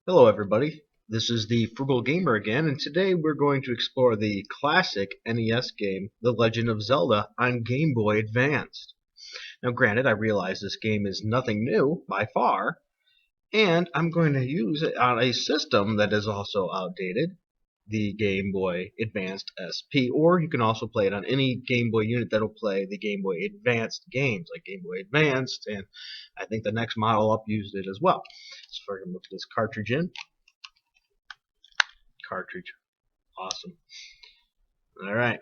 Hello everybody, this is the Frugal Gamer again, and today we're going to explore the classic NES game, The Legend of Zelda, on Game Boy Advance. Now granted, I realize this game is nothing new, by far, and I'm going to use it on a system that is also outdated, the Game Boy Advanced SP, or you can also play it on any Game Boy unit that'll play the Game Boy Advanced games, like Game Boy Advanced, and I think the next model up used it as well. So we're going to put this cartridge in. Cartridge. Awesome. Alright.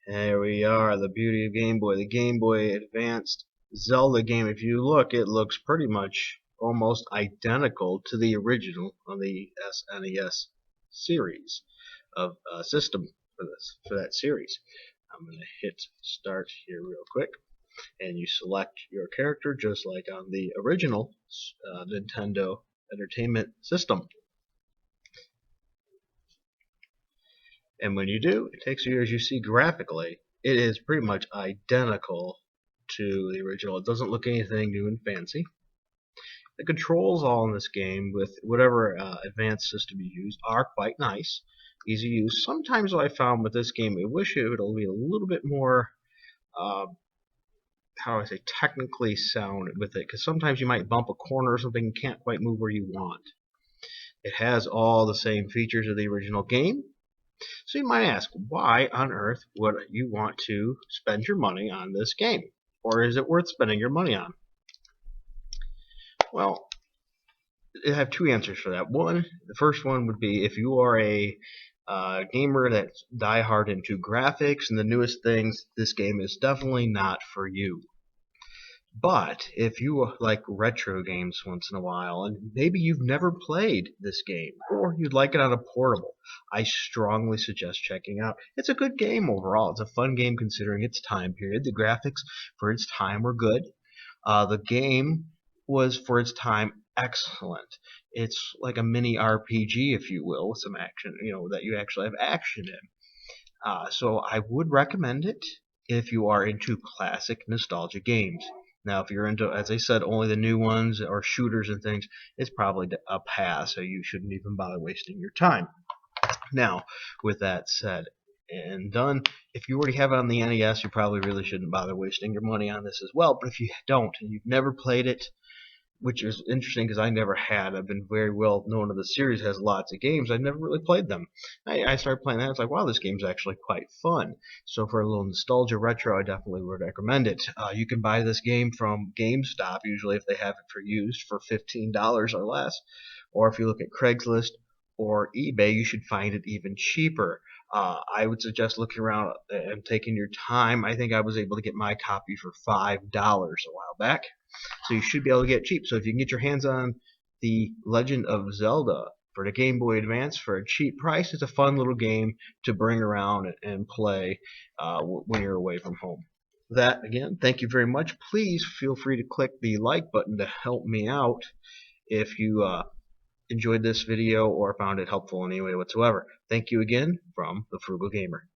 There we are, the beauty of Game Boy. The Game Boy Advanced Zelda game, if you look, it looks pretty much almost identical to the original on the SNES series of system for that series. I'm going to hit start here real quick, and you select your character just like on the original Nintendo Entertainment System. And when you do, it takes you, as you see graphically, it is pretty much identical to the original. It doesn't look anything new and fancy. The controls all in this game, with whatever advanced system you use, are quite nice, easy use. Sometimes what I found with this game, I wish it would be a little bit more, how do I say, technically sound with it, because sometimes you might bump a corner or something and can't quite move where you want. It has all the same features of the original game. So you might ask, why on earth would you want to spend your money on this game? Or is it worth spending your money on? Well, I have two answers for that. One, the first one would be if you are a gamer that's diehard into graphics and the newest things, this game is definitely not for you. But if you like retro games once in a while, and maybe you've never played this game, or you'd like it on a portable, I strongly suggest checking out. It's a good game overall. It's a fun game considering its time period. The graphics for its time were good. The game was, for its time, excellent. It's like a mini RPG, if you will, with some action, that you actually have action in. So I would recommend it if you are into classic nostalgia games. Now, if you're into, as I said, only the new ones or shooters and things, it's probably a pass, so you shouldn't even bother wasting your time. Now, with that said and done, if you already have it on the NES, you probably really shouldn't bother wasting your money on this as well. But if you don't, and you've never played it, which is interesting because I never had. I've been very well known of the series, has lots of games. I've never really played them. I started playing that. I was like, wow, this game's actually quite fun. So for a little nostalgia retro, I definitely would recommend it. You can buy this game from GameStop, usually if they have it for used, for $15 or less. Or if you look at Craigslist or eBay, you should find it even cheaper. I would suggest looking around and taking your time. I think I was able to get my copy for $5 a while back. So you should be able to get it cheap. So if you can get your hands on the Legend of Zelda for the Game Boy Advance for a cheap price, it's a fun little game to bring around and play when you're away from home. That, again, thank you very much. Please feel free to click the like button to help me out if you enjoyed this video or found it helpful in any way whatsoever. Thank you again from the Frugal Gamer.